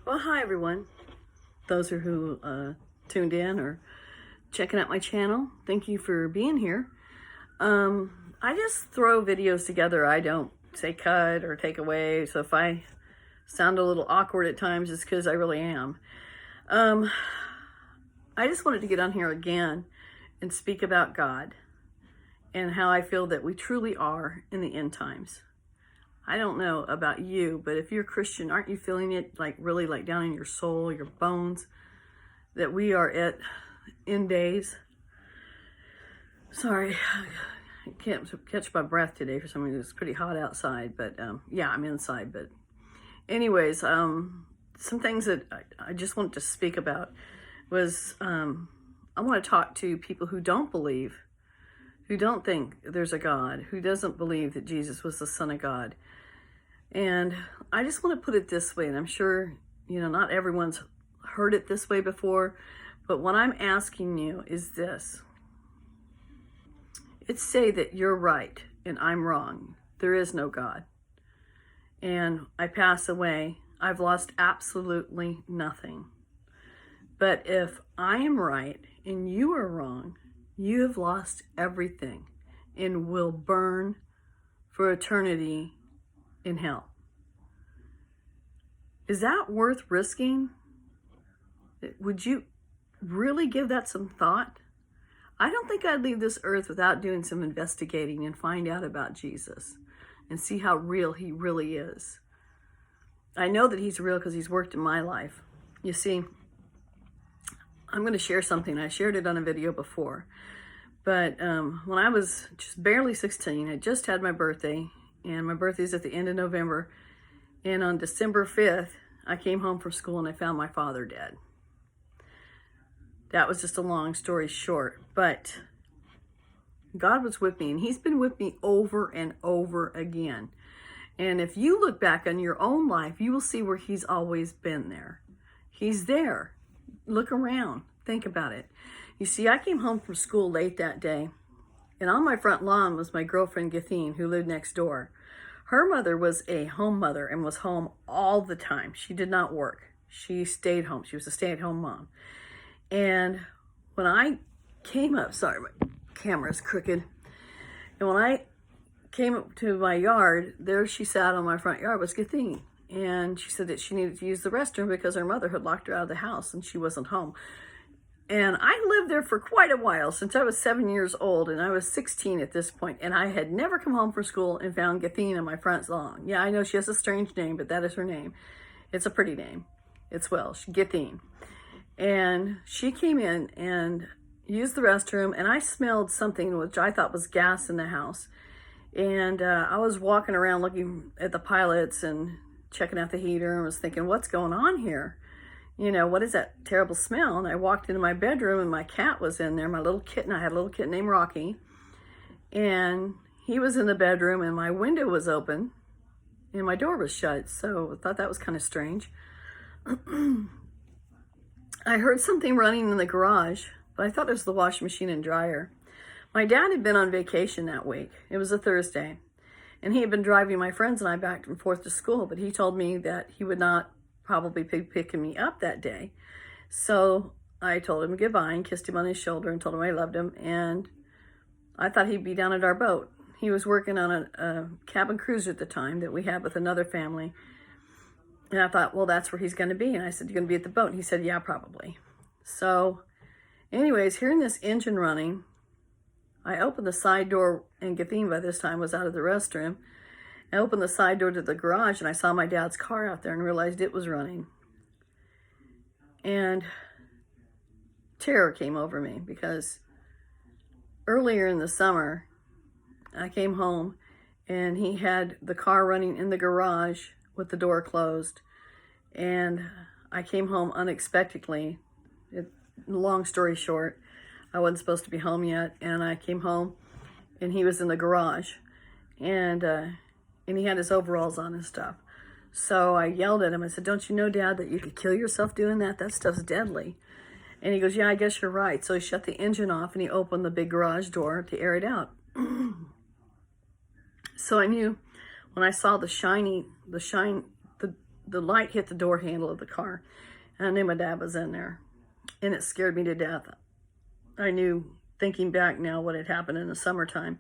Well, hi everyone. Those who tuned in or checking out my channel, thank you for being here. I just throw videos together. I don't say cut or take away. So if I sound a little awkward at times, it's because I really am. I just wanted to get on here again and speak about God and how I feel that we truly are in the end times. I don't know about you, but if you're a Christian, aren't you feeling it like really like down in your soul, your bones, that we are at end days? Sorry, I can't catch my breath today for some reason. It's pretty hot outside, but yeah, I'm inside. But anyways, some things that I just wanted to speak about was I want to talk to people who don't believe, who don't think there's a God, who doesn't believe that Jesus was the Son of God. And I just want to put it this way, and I'm sure, not everyone's heard it this way before, but what I'm asking you is this. It's say that you're right and I'm wrong. There is no God. And I pass away. I've lost absolutely nothing. But if I am right and you are wrong, you have lost everything and will burn for eternity in hell. Is that worth risking? Would you really give that some thought? I don't think I'd leave this earth without doing some investigating and find out about Jesus and see how real he really is. I know that he's real because he's worked in my life. You see, I'm going to share something. I shared it on a video before. But when I was just barely 16, I just had my birthday, and my birthday's at the end of November. And on December 5th, I came home from school and I found my father dead. That was just a long story short, but God was with me, and he's been with me over and over again. And if you look back on your own life, you will see where he's always been there. He's there. Look around. Think about it. You see, I came home from school late that day, and on my front lawn was my girlfriend, Gathene, who lived next door. Her mother was a home mother and was home all the time. She did not work. She stayed home. She was a stay-at-home mom. And when I came up, sorry, my camera's crooked. And when I came up to my yard, there she sat on my front yard was Gathene. And she said that she needed to use the restroom because her mother had locked her out of the house and she wasn't home. And I lived there for quite a while, since I was 7 years old, and I was 16 at this point, and I had never come home from school and found Gathene on my front lawn. Yeah, I know she has a strange name, but that is her name. It's a pretty name. It's Welsh, Gathene. And she came in and used the restroom, and I smelled something which I thought was gas in the house. And I was walking around looking at the pilots and checking out the heater and was thinking, what's going on here? What is that terrible smell? And I walked into my bedroom and my cat was in there, my little kitten. I had a little kitten named Rocky. And he was in the bedroom and my window was open and my door was shut. So I thought that was kind of strange. I heard something running in the garage, but I thought it was the washing machine and dryer. My dad had been on vacation that week. It was a Thursday. And he had been driving my friends and I back and forth to school, but he told me that he would not probably be picking me up that day. So I told him goodbye and kissed him on his shoulder and told him I loved him. And I thought he'd be down at our boat. He was working on a cabin cruiser at the time that we had with another family. And I thought, well, that's where he's going to be. And I said, you're going to be at the boat? And he said, yeah, probably. So anyways, hearing this engine running, I opened the side door, and Gathene by this time was out of the restroom. I opened the side door to the garage and I saw my dad's car out there and realized it was running. And terror came over me because earlier in the summer, I came home and he had the car running in the garage with the door closed. And I came home unexpectedly. Long story short, I wasn't supposed to be home yet. And I came home and he was in the garage. And he had his overalls on and stuff. So I yelled at him. I said, don't you know, Dad, that you could kill yourself doing that? That stuff's deadly. And he goes, yeah, I guess you're right. So he shut the engine off and he opened the big garage door to air it out. So I knew when I saw the the light hit the door handle of the car. And I knew my dad was in there. And it scared me to death. I knew, thinking back now, what had happened in the summertime,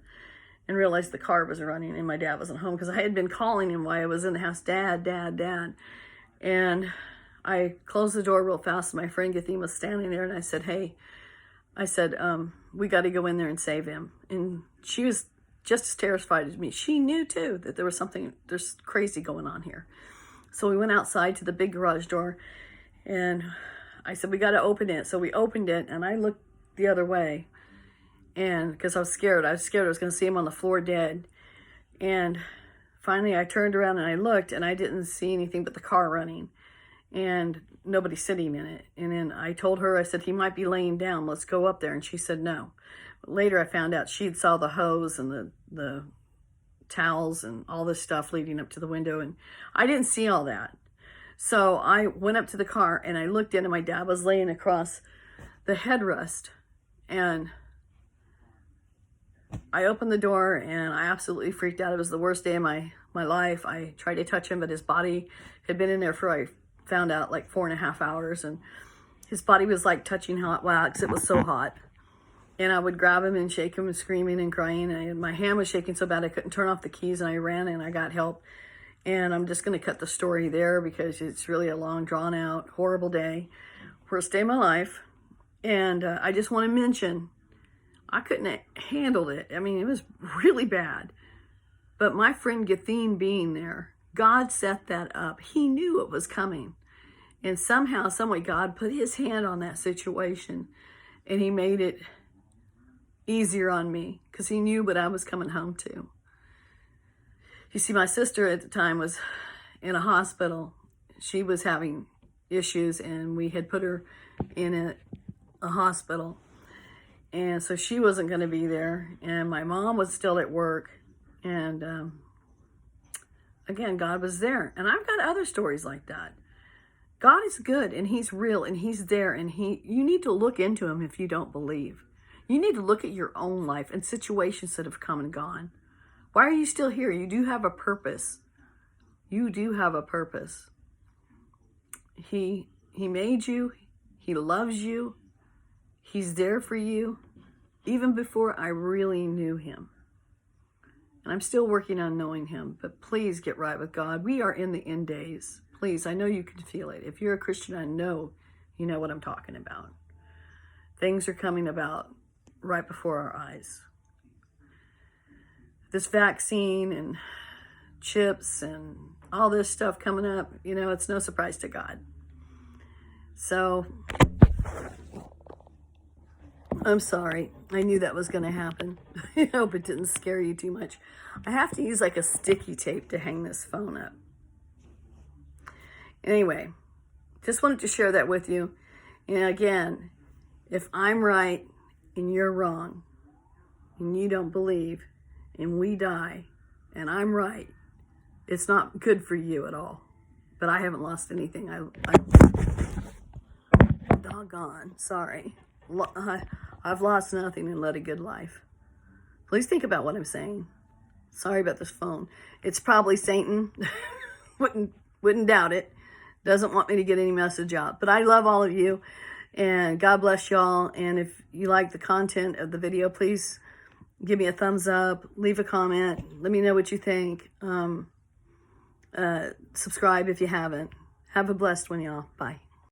and realized the car was running and my dad wasn't home, because I had been calling him while I was in the house, Dad, Dad, Dad. And I closed the door real fast. My friend Gathene was standing there, and I said, hey, we got to go in there and save him. And she was just as terrified as me. She knew too that there was something, there's crazy going on here. So we went outside to the big garage door, and I said, we got to open it. So we opened it, and I looked the other way, and because I was scared I was going to see him on the floor dead. And finally I turned around and I looked, and I didn't see anything but the car running and nobody sitting in it. And then I told her, I said, he might be laying down, let's go up there. And she said no. But later I found out she saw the hose and the towels and all this stuff leading up to the window, and I didn't see all that. So I went up to the car and I looked in, and my dad was laying across the headrest. And I opened the door and I absolutely freaked out. It was the worst day of my life. I tried to touch him, but his body had been in there for, I found out, like 4.5 hours. And his body was like touching hot wax. It was so hot. And I would grab him and shake him and screaming and crying. And my hand was shaking so bad I couldn't turn off the keys, and I ran and I got help. And I'm just going to cut the story there because it's really a long, drawn out, horrible day. Worst day of my life. And I just want to mention, I couldn't have handled it. I mean, it was really bad. But my friend Gathene being there, God set that up. He knew it was coming. And somehow, someway, God put his hand on that situation, and he made it easier on me because he knew what I was coming home to. You see, my sister at the time was in a hospital. She was having issues, and we had put her in a hospital. And so she wasn't going to be there. And my mom was still at work. And again, God was there. And I've got other stories like that. God is good, and he's real, and he's there. And you need to look into him if you don't believe. You need to look at your own life and situations that have come and gone. Why are you still here? You do have a purpose. You do have a purpose. He made you. He loves you. He's there for you, even before I really knew him. And I'm still working on knowing him, but please get right with God. We are in the end days. Please, I know you can feel it. If you're a Christian, I know you know what I'm talking about. Things are coming about right before our eyes. This vaccine and chips and all this stuff coming up, it's no surprise to God. So, I'm sorry. I knew that was going to happen. I hope it didn't scare you too much. I have to use like a sticky tape to hang this phone up. Anyway, just wanted to share that with you. And again, if I'm right and you're wrong, and you don't believe, and we die, and I'm right, it's not good for you at all. But I haven't lost anything. Doggone, sorry. I've lost nothing and led a good life. Please think about what I'm saying. Sorry about this phone. It's probably Satan. Wouldn't doubt it. Doesn't want me to get any message out. But I love all of you, and God bless y'all. And if you like the content of the video, please give me a thumbs up, leave a comment, let me know what you think. Subscribe if you haven't. Have a blessed one, y'all. Bye.